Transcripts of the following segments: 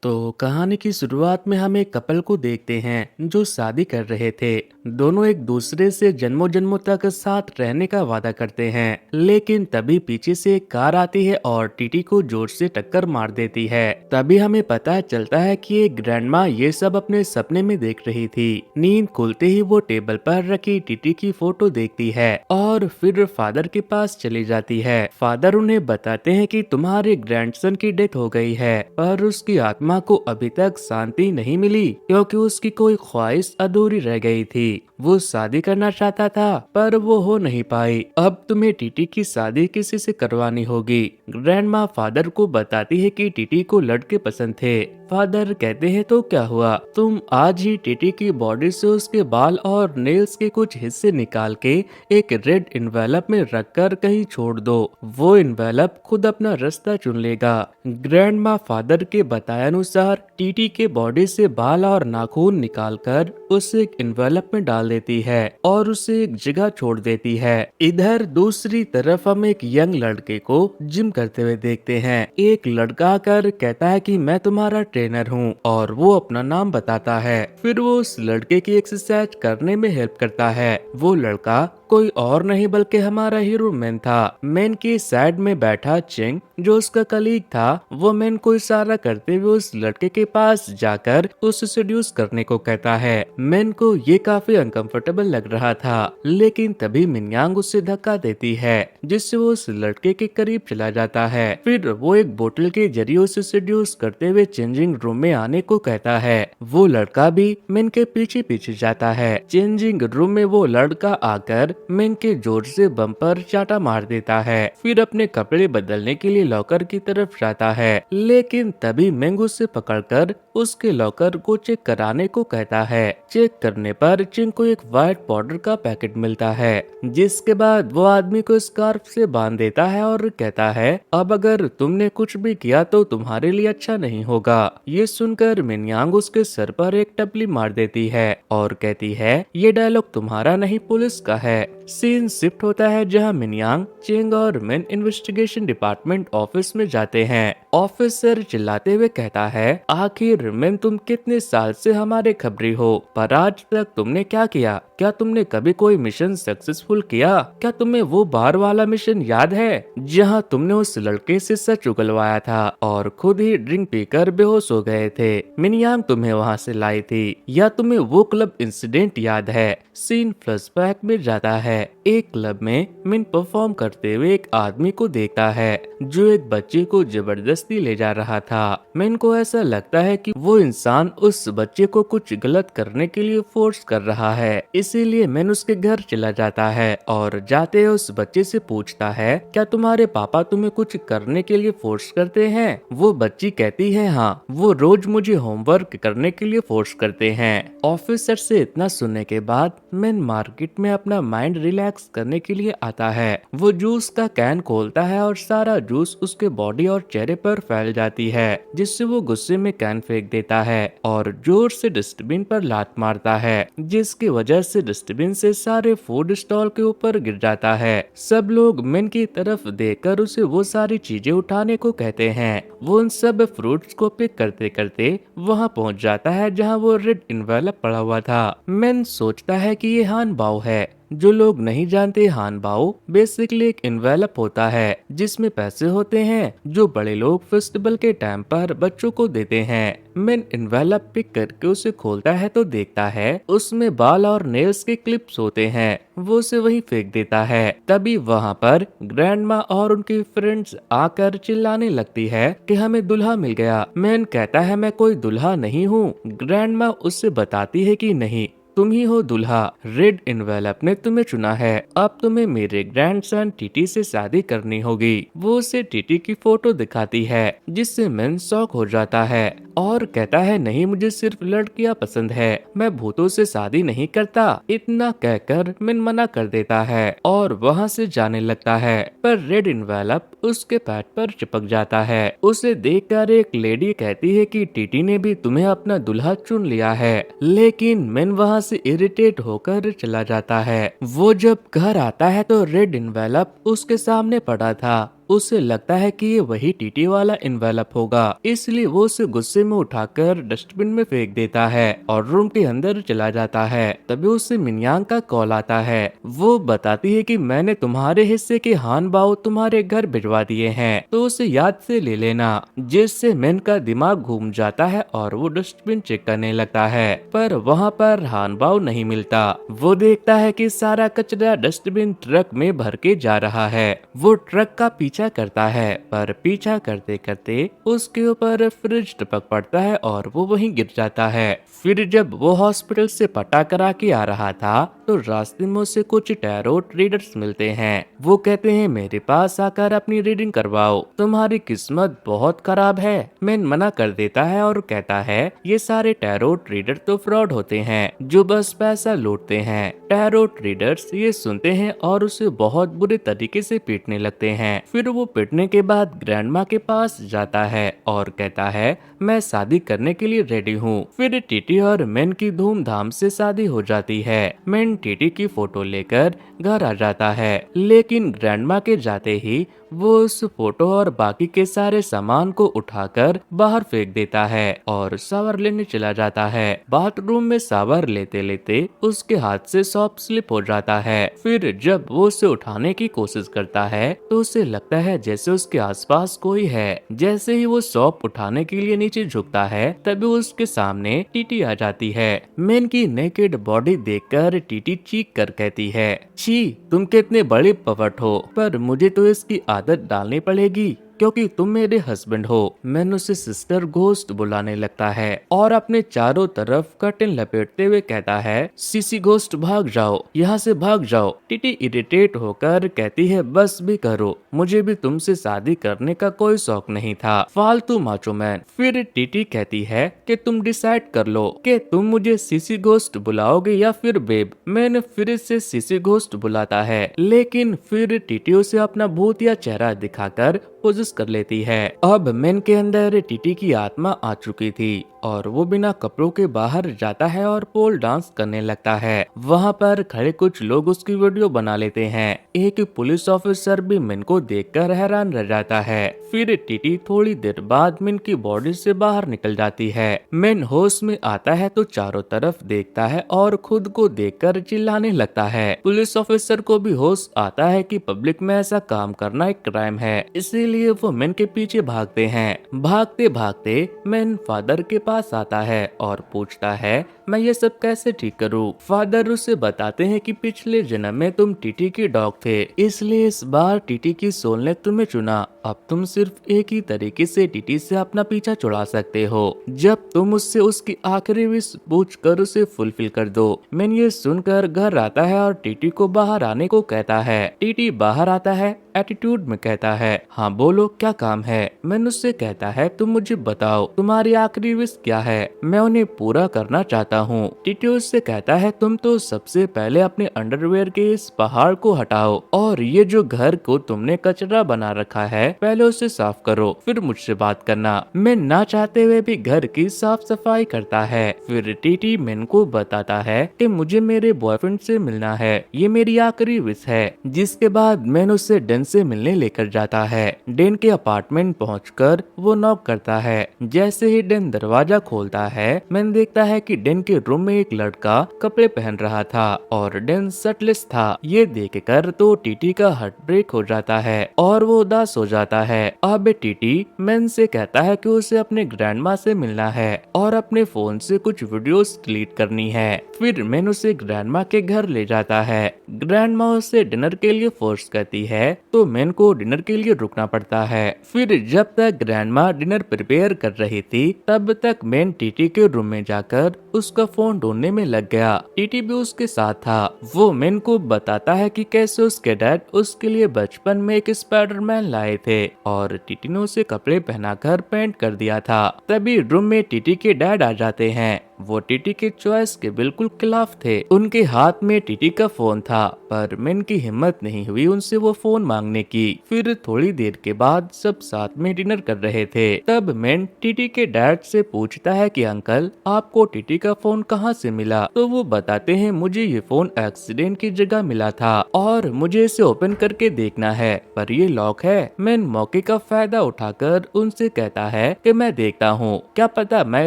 तो कहानी की शुरुआत में हम एक कपल को देखते हैं जो शादी कर रहे थे। दोनों एक दूसरे से जन्मों जन्मों तक साथ रहने का वादा करते हैं, लेकिन तभी पीछे से एक कार आती है और टीटी को जोर से टक्कर मार देती है। तभी हमें पता चलता है कि एक ग्रैंडमा ये सब अपने सपने में देख रही थी। नींद खुलते ही वो टेबल पर रखी टीटी की फोटो देखती है और फिर फादर के पास चली जाती है। फादर उन्हें बताते हैं कि तुम्हारे ग्रैंडसन की डेथ हो गई है, पर उसकी आत्मा को अभी तक शांति नहीं मिली क्योंकि उसकी कोई ख्वाहिश अधूरी रह गई थी। वो शादी करना चाहता था पर वो हो नहीं पाई। अब तुम्हें टीटी की शादी किसी से करवानी होगी। ग्रैंडमा फादर को बताती है कि टीटी को लड़के पसंद थे। फादर कहते हैं तो क्या हुआ, तुम आज ही टीटी की बॉडी से उसके बाल और नेल्स के कुछ हिस्से निकाल के एक रेड इन्वेलप में रखकर कहीं छोड़ दो। वो इन्वेलप खुद अपना रास्ता चुन लेगा। ग्रैंडमा फादर के बताए अनुसार टीटी के बॉडी से बाल और नाखून निकालकर उसे एक इन्वेलप में डाल देती है और उसे एक जगह छोड़ देती है। इधर दूसरी तरफ हम एक यंग लड़के को जिम करते हुए देखते हैं। एक लड़का आकर कहता है कि मैं तुम्हारा ट्रेनर हूँ और वो अपना नाम बताता है। फिर वो उस लड़के की एक्सरसाइज करने में हेल्प करता है। वो लड़का कोई और नहीं बल्कि हमारा हीरो मैन था। मैन की साइड में बैठा चिंग जो उसका कलीग था, वो मैन को इशारा करते हुए उस लड़के के पास जाकर उसे सेड्यूस करने को कहता है। मैन को ये काफी अनकंफर्टेबल लग रहा था, लेकिन तभी मिनयांग उससे धक्का देती है जिससे वो उस लड़के के करीब चला जाता है। फिर वो एक बोतल के जरिए उसे सेड्यूस करते हुए चेंजिंग रूम में आने को कहता है। वो लड़का भी मैन के पीछे पीछे जाता है। चेंजिंग रूम में वो लड़का आकर मैन के जोर से बम पर चाटा मार देता है। फिर अपने कपड़े बदलने के लिए लॉकर की तरफ जाता है, लेकिन तभी मैंग उसे पकड़कर उसके लॉकर को चेक कराने को कहता है। चेक करने पर चिंग को एक व्हाइट पाउडर का पैकेट मिलता है, जिसके बाद वो आदमी को स्कार्फ से बांध देता है और कहता है अब अगर तुमने कुछ भी किया तो तुम्हारे लिए अच्छा नहीं होगा। ये सुनकर मिनयांग उसके सर पर एक टपली मार देती है और कहती है ये डायलॉग तुम्हारा नहीं पुलिस का है। सीन शिफ्ट होता है जहां मिनयांग, चिंग और मैन इन्वेस्टिगेशन डिपार्टमेंट ऑफिस में जाते हैं। ऑफिसर चिल्लाते हुए कहता है आखिर मैन तुम कितने साल से हमारे खबरी हो, पर आज तक तुमने क्या किया? क्या तुमने कभी कोई मिशन सक्सेसफुल किया? क्या तुम्हें वो बार वाला मिशन याद है जहां तुमने उस लड़के से सच उगलवाया था और खुद ही ड्रिंक पीकर बेहोश हो गए थे? मिनयांग तुम्हें वहां से लाई थी। या तुम्हें वो क्लब इंसिडेंट याद है? सीन फ्लैशबैक में जाता है। एक क्लब में मिन परफॉर्म करते हुए एक आदमी को देखता है जो एक बच्चे को जबरदस्ती ले जा रहा था। मिन को ऐसा लगता है कि वो इंसान उस बच्चे को कुछ गलत करने के लिए फोर्स कर रहा है, इसीलिए मिन उसके घर चला जाता है और जाते उस बच्चे से पूछता है क्या तुम्हारे पापा तुम्हें कुछ करने के लिए फोर्स करते हैं? वो बच्ची कहती है हाँ, वो रोज मुझे होमवर्क करने के लिए फोर्स करते हैं। ऑफिसर से इतना सुनने के बाद मिन मार्केट में अपना माइंड रिलैक्स करने के लिए आता है। वो जूस का कैन खोलता है और सारा जूस उसके बॉडी और चेहरे पर फैल जाती है, जिससे वो गुस्से में कैन फेंक देता है और जोर से डस्टबिन पर लात मारता है, जिसकी वजह से डस्टबिन से सारे फूड स्टॉल के ऊपर गिर जाता है। सब लोग मिन की तरफ देखकर उसे वो सारी चीजें उठाने को कहते हैं। वो उन सब फ्रूट्स को पिक करते करते वहाँ पहुँच जाता है जहाँ वो रेड इन्वेलप पड़ा हुआ था। मिन सोचता है कि ये हान बाओ है। जो लोग नहीं जानते, हान बाओ बेसिकली एक इन्वेलप होता है जिसमें पैसे होते हैं जो बड़े लोग फेस्टिवल के टाइम पर बच्चों को देते हैं। मिन इन्वेलप पिक करके उसे खोलता है तो देखता है उसमें बाल और नेल्स के क्लिप्स होते हैं। वो उसे वहीं फेंक देता है। तभी वहाँ पर ग्रैंडमा और उनकी फ्रेंड्स आकर चिल्लाने लगती है कि हमें दुल्हा मिल गया। मैन कहता है मैं कोई दुल्हा नहीं हूँ। ग्रैंडमा उससे बताती है कि नहीं, तुम ही हो दुल्हा। रेड इन्वेलप ने तुम्हें चुना है। अब तुम्हें मेरे ग्रैंडसन टीटी से शादी करनी होगी। वो उसे टीटी की फोटो दिखाती है, जिससे मिन शॉक हो जाता है और कहता है नहीं, मुझे सिर्फ लड़कियां पसंद है, मैं भूतों से शादी नहीं करता। इतना कहकर मिन मना कर देता है और वहाँ से जाने लगता है, पर रेड इन्वेलप उसके पैट पर चिपक जाता है। उसे देखकर एक लेडी कहती है कि टीटी ने भी तुम्हें अपना दुल्हा चुन लिया है, लेकिन मिन वहाँ से इरिटेट होकर चला जाता है। वो जब घर आता है तो रेड इन्वेलप उसके सामने पड़ा था। उसे लगता है कि ये वही टीटी वाला इन्वेलप होगा, इसलिए वो उसे गुस्से में उठाकर डस्टबिन में फेंक देता है और रूम के अंदर चला जाता है। तभी उसे मिनयांग का कॉल आता है। वो बताती है कि मैंने तुम्हारे हिस्से के हान बाओ तुम्हारे घर भिजवा दिए हैं, तो उसे याद से ले लेना। जिससे मिन का दिमाग घूम जाता है और वो डस्टबिन चेक करने लगता है, पर वहाँ पर हान बाओ नहीं मिलता। वो देखता है कि सारा कचरा डस्टबिन ट्रक में भर के जा रहा है। वो ट्रक का पीछा करता है, पर पीछा करते करते उसके ऊपर फ्रिज टपक पड़ता है और वो वहीं गिर जाता है। फिर जब वो हॉस्पिटल से पटा करा के आ रहा था, तो रास्ते में उसे कुछ टैरोट रीडर्स मिलते हैं। वो कहते हैं मेरे पास आकर अपनी रीडिंग करवाओ, तुम्हारी किस्मत बहुत खराब है। मैन मना कर देता है और कहता है ये सारे टैरोट रीडर तो फ्रॉड होते हैं जो बस पैसा लूटते हैं। टैरोट रीडर्स ये सुनते हैं और उसे बहुत बुरे तरीके से पीटने लगते हैं। फिर वो पीटने के बाद ग्रैंडमा के पास जाता है और कहता है मैं शादी करने के लिए रेडी हूँ। फिर टीटी और मैन की धूमधाम से शादी हो जाती है। मैन टीटी की फोटो लेकर घर आ जाता है, लेकिन ग्रैंडमा के जाते ही वो उस फोटो और बाकी के सारे सामान को उठाकर बाहर फेंक देता है और शावर लेने चला जाता है। बाथरूम में शावर लेते लेते उसके हाथ से सॉप स्लिप हो जाता है। फिर जब वो उसे उठाने की कोशिश करता है तो उसे लगता है जैसे उसके आसपास कोई है। जैसे ही वो सॉप उठाने के लिए नीचे झुकता है, तभी उसके सामने टीटी आ जाती है। मैन की नेकेड बॉडी देखकर टीटी चीख कर कहती है छी, तुम कितने बड़े पवट हो, पर मुझे तो इसकी आदत डालनी पड़ेगी क्योंकि तुम मेरे हस्बैंड हो। मैन उसे सिस्टर घोस्ट बुलाने लगता है और अपने चारों तरफ कर्टेन लपेटते हुए कहता है सीसी घोस्ट भाग जाओ, यहाँ से भाग जाओ। टीटी इरिटेट होकर कहती है बस भी करो, मुझे भी तुमसे शादी करने का कोई शौक नहीं था, फालतू माचो मैन। फिर टीटी कहती है कि तुम डिसाइड कर लो कि तुम मुझे सीसी घोस्ट बुलाओगे या फिर बेब। मैन फिर से सीसी घोस्ट बुलाता है, लेकिन फिर टीटी उसे अपना भूतिया चेहरा दिखाकर पोजेस कर लेती है। अब मैन के अंदर टीटी की आत्मा आ चुकी थी और वो बिना कपड़ों के बाहर जाता है और पोल डांस करने लगता है। वहाँ पर खड़े कुछ लोग उसकी वीडियो बना लेते हैं। एक पुलिस ऑफिसर भी मिन को देखकर हैरान रह जाता है। फिर टीटी थोड़ी देर बाद मिन की बॉडी से बाहर निकल जाती है। मिन होश में आता है तो चारों तरफ देखता है और खुद को देखकर चिल्लाने लगता है। पुलिस ऑफिसर को भी होश आता है कि पब्लिक में ऐसा काम करना एक क्राइम है, इसीलिए वो मिन के पीछे भागते हैं। भागते भागते मिन फादर के पास आता है और पूछता है मैं ये सब कैसे ठीक करूं। फादर उसे बताते हैं कि पिछले जन्म में तुम टीटी के डॉग थे, इसलिए इस बार टीटी की सोल ने तुम्हें चुना। अब तुम सिर्फ एक ही तरीके से टीटी से अपना पीछा छुड़ा सकते हो, जब तुम उससे उसकी आखिरी विश पूछ कर उसे फुलफिल कर दो। मैन ये सुनकर घर आता है और टीटी को बाहर आने को कहता है। टीटी बाहर आता है, एटीट्यूड में कहता है हाँ बोलो क्या काम है। मैन उससे कहता है तुम मुझे बताओ तुम्हारी आखिरी विश क्या है, मैं उन्हें पूरा करना चाहता हूँ। टीटी उससे कहता है तुम तो सबसे पहले अपने अंडरवेयर के इस पहाड़ को हटाओ और ये जो घर को तुमने कचरा बना रखा है पहले उसे साफ करो, फिर मुझसे बात करना। मैं ना चाहते हुए भी घर की साफ सफाई करता है। फिर टीटी मैन को बताता है कि मुझे मेरे बॉयफ्रेंड से मिलना है, ये मेरी आखिरी विश है। जिसके बाद मैन उससे डेन से मिलने लेकर जाता है। डेन के अपार्टमेंट पहुंचकर वो नॉक करता है। जैसे ही डेन दरवाजा खोलता है, मैन देखता है कि डेन के रूम में एक लड़का कपड़े पहन रहा था और डेन शर्टलेस था। ये देखकर तो टीटी का हार्ट ब्रेक हो जाता है और वो उदास हो जाता है। अब टीटी मैन से कहता है कि उसे अपने ग्रैंडमा से मिलना है और अपने फोन से कुछ वीडियोस डिलीट करनी है। फिर मैन उसे ग्रैंडमा के घर ले जाता है। ग्रैंडमा उसे डिनर के लिए फोर्स करती है तो मैन को डिनर के लिए रुकना पड़ता है। फिर जब तक ग्रैंडमा डिनर प्रिपेयर कर रही थी, तब तक मैन टीटी के रूम में जाकर उसका फोन ढूंढने में लग गया। टीटी भी उसके साथ था। वो मैन को बताता है कि कैसे उसके डैड उसके लिए बचपन में एक स्पाइडरमैन लाए थे और टीटी ने उसे कपड़े पहनाकर पेंट कर दिया था। तभी रूम में टीटी के डैड आ जाते हैं वो टीटी के चॉइस के बिल्कुल खिलाफ थे। उनके हाथ में टीटी का फोन था, पर मिन की हिम्मत नहीं हुई उनसे वो फोन मांगने की। फिर थोड़ी देर के बाद सब साथ में डिनर कर रहे थे। तब मिन टीटी के डैड से पूछता है कि अंकल, आपको टीटी का फोन कहाँ से मिला? तो वो बताते हैं, मुझे ये फोन एक्सीडेंट की जगह मिला था और मुझे इसे ओपन करके देखना है, पर ये लॉक है। मिन मौके का फायदा उठाकर उनसे कहता है कि मैं देखता हूँ, क्या पता मैं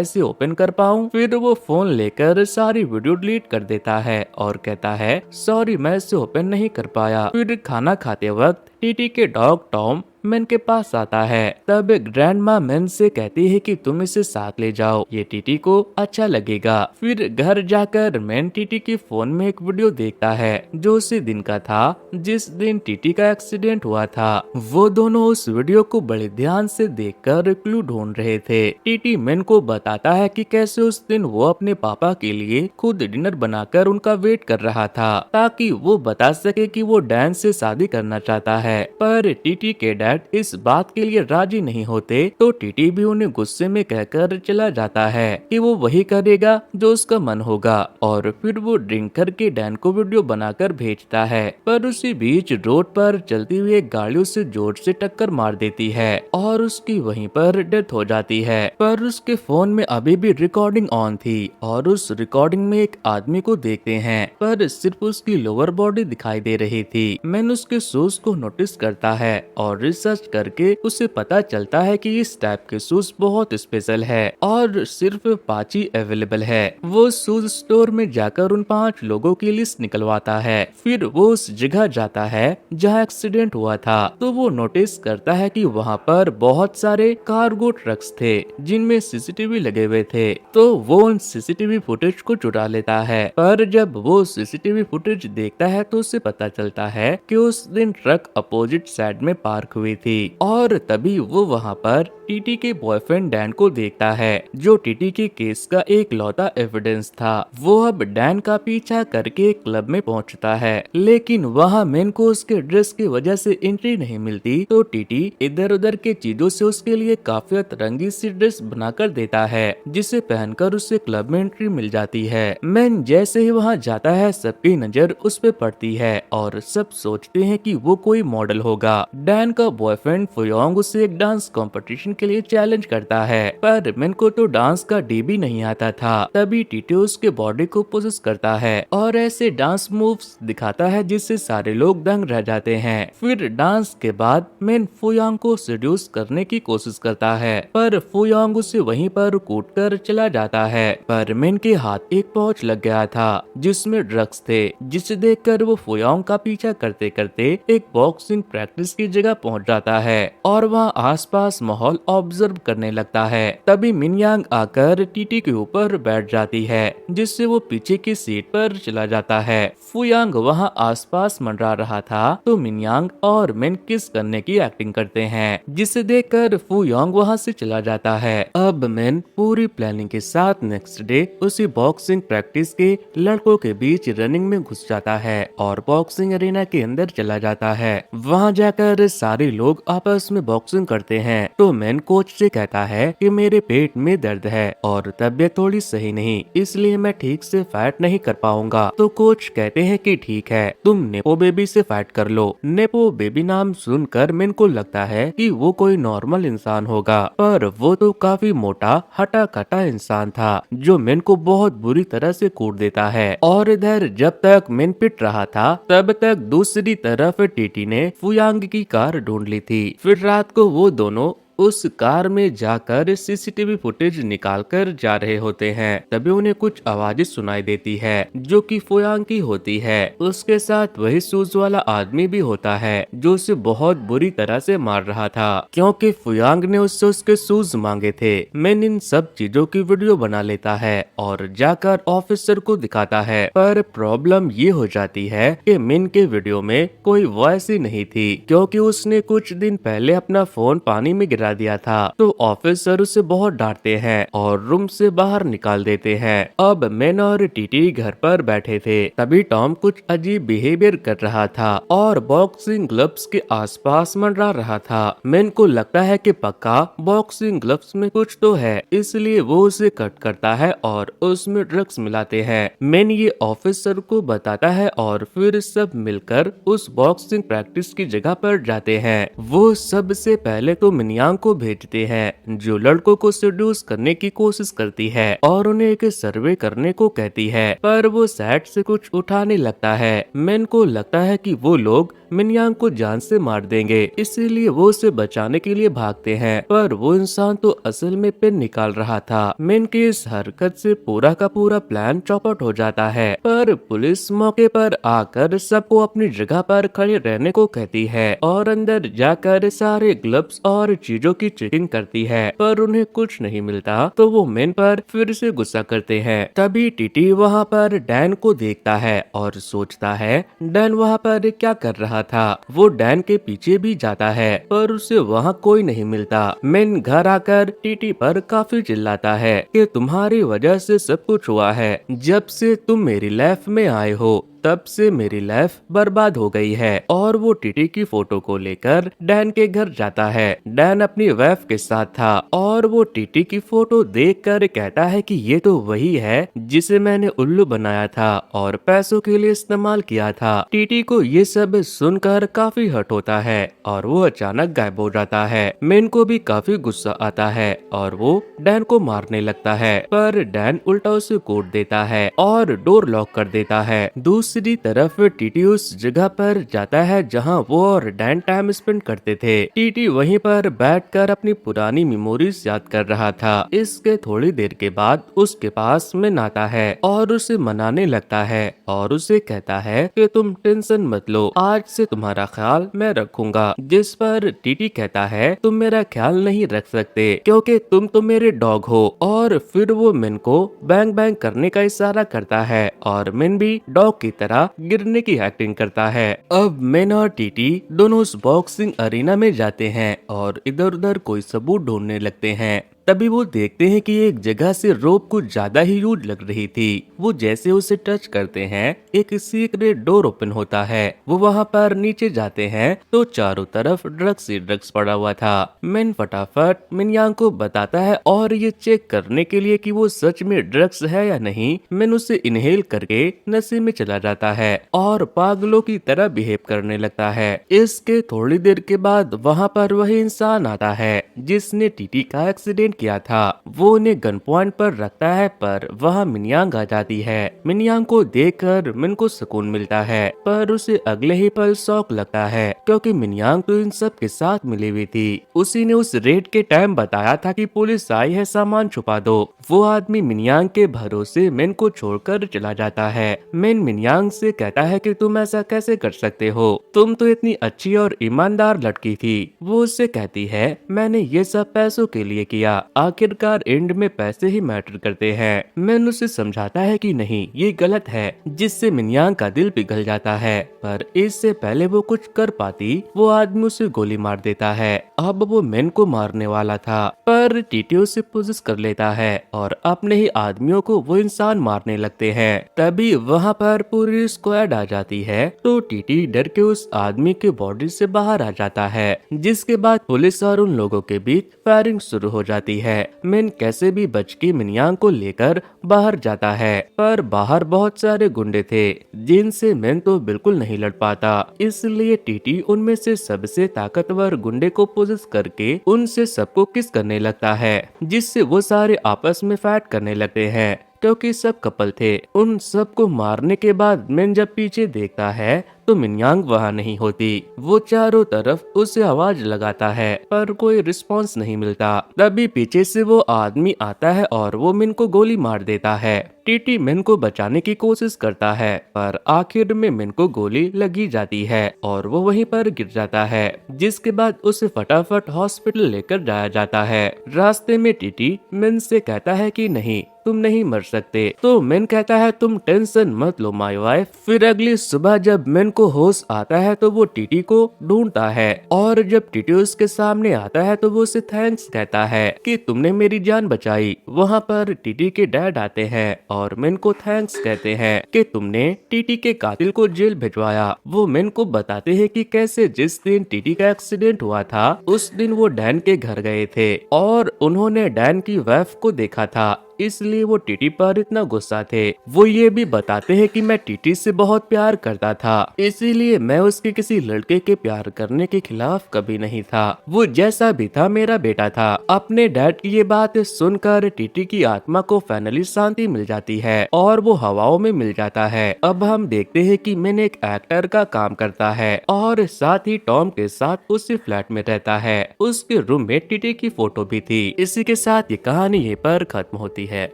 इसे ओपन कर पाऊँ। फिर वो फोन लेकर सारी वीडियो डिलीट कर देता है और कहता है, सॉरी मैं इसे ओपन नहीं कर पाया। फिर खाना खाते वक्त टीटी के डॉग टॉम मैन के पास आता है। तब ग्रैंड माँ मैन से कहती है कि तुम इसे साथ ले जाओ, ये टीटी को अच्छा लगेगा। फिर घर जाकर मैन टीटी के फोन में एक वीडियो देखता है जो उसी दिन का था जिस दिन टीटी का एक्सीडेंट हुआ था। वो दोनों उस वीडियो को बड़े ध्यान से देखकर क्लू ढूंढ रहे थे। टीटी मैन को बताता है कि कैसे उस दिन वो अपने पापा के लिए खुद डिनर बनाकर उनका वेट कर रहा था ताकि वो बता सके कि वो डैन से शादी करना चाहता है। पर टीटी के डैड इस बात के लिए राजी नहीं होते, तो टीटी भी उन्हें गुस्से में कहकर चला जाता है कि वो वही करेगा जो उसका मन होगा। और फिर वो ड्रिंक करके डैन को वीडियो बनाकर भेजता है। पर उसी बीच रोड पर चलती हुई एक गाड़ी उसे जोर से टक्कर मार देती है और उसकी वहीं पर डेथ हो जाती है। पर उसके फोन में अभी भी रिकॉर्डिंग ऑन थी और उस रिकॉर्डिंग में एक आदमी को देखते हैं, पर सिर्फ उसकी लोअर बॉडी दिखाई दे रही थी। मैन उसके शूज को नोटिस करता है और रिसर्च करके उसे पता चलता है कि इस टाइप के शूज बहुत स्पेशल है और सिर्फ 5 ही अवेलेबल है। वो शूज स्टोर में जाकर उन 5 लोगों की लिस्ट निकलवाता है। फिर वो उस जगह जाता है जहाँ एक्सीडेंट हुआ था, तो वो नोटिस करता है कि वहाँ पर बहुत सारे कार्गो ट्रक्स थे जिनमें सीसीटीवी लगे हुए थे। तो वो उन सीसीटीवी फुटेज को चुरा लेता है। पर जब वो सीसीटीवी फुटेज देखता है तो उसे पता चलता है कि उस दिन ट्रक अपोजिट साइड में पार्क हुई थी। और तभी वो वहाँ पर टीटी के बॉयफ्रेंड डैन को देखता है जो टीटी के केस का एक लौता एविडेंस था। वो अब डैन का पीछा करके एक क्लब में पहुँचता है, लेकिन वहाँ मैन को उसके ड्रेस की वजह से एंट्री नहीं मिलती। तो टीटी इधर उधर के चीजों से उसके लिए काफी अतरंगी सी ड्रेस बनाकर देता है जिसे पहनकर उसे क्लब में एंट्री मिल जाती है। मैन जैसे ही वहाँ जाता है सबकी नजर उस पे पड़ती है और सब सोचते हैं कि वो कोई मॉडल होगा। डैन का बॉयफ्रेंड फुयोंग उसे एक डांस कंपटीशन के लिए चैलेंज करता है, पर मैन को तो डांस का डी भी नहीं आता था। तभी टीटी उसके बॉडी को पोसेस करता है और ऐसे डांस मूव्स दिखाता है जिससे सारे लोग दंग रह जाते हैं। फिर डांस के बाद मैन फुयोंग को सेड्यूस करने की कोशिश करता है, पर फुयोंग उसे वहीं पर कूटकर चला जाता है। पर मैन के हाथ एक पाउच लग गया था जिसमें ड्रग्स थे, जिसे देखकर वो फुयोंग का पीछा करते करते एक बॉक्सिंग प्रैक्टिस की जगह पहुंच जाता है और वहाँ आसपास माहौल ऑब्जर्व करने लगता है। तभी मिनयांग आकर टीटी के ऊपर बैठ जाती है जिससे वो पीछे की सीट पर चला जाता है। फुयांग वहाँ आसपास मंडरा रहा था तो मिनयांग और मैन किस करने की एक्टिंग करते हैं, जिसे देखकर फुयांग वहाँ से चला जाता है। अब मैन पूरी प्लानिंग के साथ नेक्स्ट डे उसी बॉक्सिंग प्रैक्टिस के लड़कों के बीच रनिंग में घुस जाता है और बॉक्सिंग अरेना के अंदर चला जाता है। वहाँ जाकर सारे लोग आपस में बॉक्सिंग करते हैं तो मैन कोच से कहता है कि मेरे पेट में दर्द है और तबीयत थोड़ी सही नहीं, इसलिए मैं ठीक से फाइट नहीं कर पाऊंगा। तो कोच कहते हैं कि ठीक है, तुम नेपो बेबी से फाइट कर लो। नेपो बेबी नाम सुनकर मैन को लगता है कि वो कोई नॉर्मल इंसान होगा, पर वो तो काफी मोटा हटा कटा इंसान था जो मैन को बहुत बुरी तरह से कूट देता है। और इधर जब तक मैन पिट रहा था तब तक दूसरी तरफ टीटी ने फुयांग की कार ढूंढ ली थी। फिर रात को वो दोनों उस कार में जाकर सीसीटीवी फुटेज निकालकर जा रहे होते हैं। तभी उन्हें कुछ आवाजें सुनाई देती है जो कि फुयांग की होती है। उसके साथ वही शूज वाला आदमी भी होता है जो उसे बहुत बुरी तरह से मार रहा था क्योंकि फुयांग ने उससे उसके शूज मांगे थे। मैन इन सब चीजों की वीडियो बना लेता है और जाकर ऑफिसर को दिखाता है, पर प्रॉब्लम ये हो जाती है कि मिन के वीडियो में कोई वॉइस ही नहीं थी क्योंकि उसने कुछ दिन पहले अपना फोन पानी में गिरा डरा दिया था। तो ऑफिसर उसे बहुत डांटते हैं और रूम से बाहर निकाल देते हैं। अब मैन और टीटी घर पर बैठे थे, तभी टॉम कुछ अजीब बिहेवियर कर रहा था और बॉक्सिंग ग्लव्स के आसपास मंडरा रहा था। मैन को लगता है कि पक्का बॉक्सिंग ग्लव्स में कुछ तो है, इसलिए वो उसे कट करता है और उसमें ड्रग्स मिलाते हैं। मैन ये ऑफिसर को बताता है और फिर सब मिलकर उस बॉक्सिंग प्रैक्टिस की जगह पर जाते हैं। वो सबसे पहले तो मिनियांग को भेजते हैं, जो लड़कों को सेड्यूस करने की कोशिश करती है और उन्हें एक सर्वे करने को कहती है, पर वो सेट से कुछ उठाने लगता है। मैन को लगता है कि वो लोग मिनियांग को जान से मार देंगे, इसीलिए वो उसे बचाने के लिए भागते हैं, पर वो इंसान तो असल में पेन निकाल रहा था। मैन की इस हरकत से पूरा का पूरा प्लान चौपट हो जाता है, पर पुलिस मौके पर आकर सबको अपनी जगह पर खड़े रहने को कहती है और अंदर जाकर सारे ग्लव्स और चीजों की चेकिंग करती है, पर उन्हें कुछ नहीं मिलता। तो वो मैन पर फिर से गुस्सा करते हैं। तभी टीटी वहाँ पर डैन को देखता है और सोचता है डैन वहाँ पर क्या कर रहा था। वो डैन के पीछे भी जाता है, पर उसे वहाँ कोई नहीं मिलता। मैन घर आकर टीटी पर काफी चिल्लाता है कि तुम्हारी वजह से सब कुछ हुआ है, जब से तुम मेरी लाइफ में आए हो तब से मेरी लाइफ बर्बाद हो गई है। और वो टीटी की फोटो को लेकर डैन के घर जाता है। डैन अपनी वाइफ के साथ था और वो टीटी की फोटो देखकर कहता है कि ये तो वही है जिसे मैंने उल्लू बनाया था और पैसों के लिए इस्तेमाल किया था। टीटी को ये सब सुनकर काफी हर्ट होता है और वो अचानक गायब हो जाता है। मैन को भी काफी गुस्सा आता है और वो डैन को मारने लगता है, पर डैन उल्टा उसे कोड देता है और डोर लॉक कर देता है। दूसरी तरफ टीटी उस जगह पर जाता है जहां वो और डैन टाइम स्पेंड करते थे। टीटी वहीं पर बैठकर अपनी पुरानी मेमोरीज याद कर रहा था। इसके थोड़ी देर के बाद उसके पास मैन आता है और उसे मनाने लगता है और उसे कहता है कि तुम टेंशन मत लो, आज से तुम्हारा ख्याल मैं रखूंगा। जिस पर टीटी कहता है तुम मेरा ख्याल नहीं रख सकते क्योंकि तुम तो मेरे डॉग हो। और फिर वो मैन को बैंग बैंग करने का इशारा करता है और मैन भी डॉग की तरह गिरने की एक्टिंग करता है। अब मैन और टीटी दोनों उस बॉक्सिंग अरीना में जाते हैं और इधर उधर कोई सबूत ढूंढने लगते हैं। तभी वो देखते हैं कि एक जगह से रोप कुछ ज्यादा ही यूज लग रही थी। वो जैसे उसे टच करते हैं एक सीक्रेट डोर ओपन होता है। वो वहाँ पर नीचे जाते हैं तो चारों तरफ ड्रग्स ही ड्रग्स पड़ा हुआ था। मैन फटाफट मिनयांग को बताता है और ये चेक करने के लिए कि वो सच में ड्रग्स है या नहीं, मैन उसे इनहेल करके नशे में चला जाता है और पागलों की तरह बिहेव करने लगता है। इसके थोड़ी देर के बाद वहाँ पर वही इंसान आता है जिसने टीटी का एक्सीडेंट किया था। वो उन्हें गन पॉइंट पर रखता है, पर वहाँ मिनयांग आ जाती है। मिनयांग को देखकर मिन को सुकून मिलता है, पर उसे अगले ही पल शौक लगता है क्योंकि मिनयांग तो इन सब के साथ मिली हुई थी। उसी ने उस रेड के टाइम बताया था कि पुलिस आई है, सामान छुपा दो। वो आदमी मिनयांग के भरोसे मिन को छोड़कर चला जाता है। मिन मिनयांग से कहता है कि तुम ऐसा कैसे कर सकते हो, तुम तो इतनी अच्छी और ईमानदार लड़की थी। वो उससे कहती है मैंने ये सब पैसों के लिए किया, आखिरकार एंड में पैसे ही मैटर करते हैं। मैन उसे समझाता है कि नहीं ये गलत है, जिससे मिनयांग का दिल पिघल जाता है, पर इससे पहले वो कुछ कर पाती वो आदमी उसे गोली मार देता है। अब वो मैन को मारने वाला था, पर टीटी उसे पोजेस कर लेता है और अपने ही आदमियों को वो इंसान मारने लगते हैं। तभी वहाँ पर पूरी स्क्वाड आ जाती है तो टीटी डर के उस आदमी के बॉडी से बाहर आ जाता है, जिसके बाद पुलिस और उन लोगों के बीच फायरिंग शुरू हो जाती है। मैन कैसे भी बच के मिनयांग को लेकर बाहर जाता है, पर बाहर बहुत सारे गुंडे थे जिनसे मैन तो बिल्कुल नहीं लड़ पाता, इसलिए टीटी उनमें से सबसे ताकतवर गुंडे को पोजेस करके उनसे सबको किस करने लगता है, जिससे वो सारे आपस में फाइट करने लगते हैं क्योंकि सब कपल थे। उन सबको मारने के बाद मैन जब पीछे देखता है तो मिनयांग वहाँ नहीं होती। वो चारों तरफ उसे आवाज लगाता है पर कोई रिस्पांस नहीं मिलता। तभी पीछे से वो आदमी आता है और वो मिन को गोली मार देता है। टीटी मिन को बचाने की कोशिश करता है, पर आखिर में मिन को गोली लगी जाती है और वो वहीं पर गिर जाता है, जिसके बाद उसे फटाफट हॉस्पिटल लेकर जाया जाता है। रास्ते में टीटी मिन से कहता है कि नहीं तुम नहीं मर सकते, तो मिन कहता है तुम टेंशन मत लो माय वाइफ। फिर अगली सुबह जब मिन को होश आता है तो वो टीटी को ढूंढता है और जब टीटी उसके सामने आता है तो वो उसे थैंक्स कहता है कि तुमने मेरी जान बचाई। वहाँ पर टीटी के डैड आते हैं और मिन को थैंक्स कहते हैं कि तुमने टीटी के कातिल को जेल भिजवाया। वो मिन को बताते हैं कि कैसे जिस दिन टीटी का एक्सीडेंट हुआ था उस दिन वो डैन के घर गए थे और उन्होंने डैन की वाइफ को देखा था, इसलिए वो टीटी पर इतना गुस्सा थे। वो ये भी बताते हैं कि मैं टीटी से बहुत प्यार करता था, इसीलिए मैं उसके किसी लड़के के प्यार करने के खिलाफ कभी नहीं था। वो जैसा भी था मेरा बेटा था। अपने डैड की ये बात सुनकर टीटी की आत्मा को फाइनली शांति मिल जाती है और वो हवाओं में मिल जाता है। अब हम देखते हैं कि मिन एक एक्टर का काम करता है और साथ ही टॉम के साथ उसी फ्लैट में रहता है। उसके रूम में टीटी की फोटो भी थी। इसी के साथ ये कहानी यहीं पर खत्म होती है।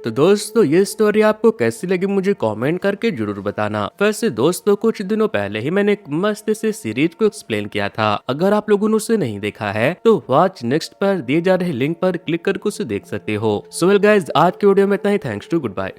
तो दोस्तों ये स्टोरी आपको कैसी लगी मुझे कमेंट करके जरूर बताना। वैसे दोस्तों कुछ दिनों पहले ही मैंने एक मस्त से सीरीज को एक्सप्लेन किया था, अगर आप लोगों ने उसे नहीं देखा है तो वॉच नेक्स्ट पर दिए जा रहे लिंक पर क्लिक करके उसे देख सकते हो। सो वेल गाइस, आज के वीडियो में इतना ही। Thanks to, good bye.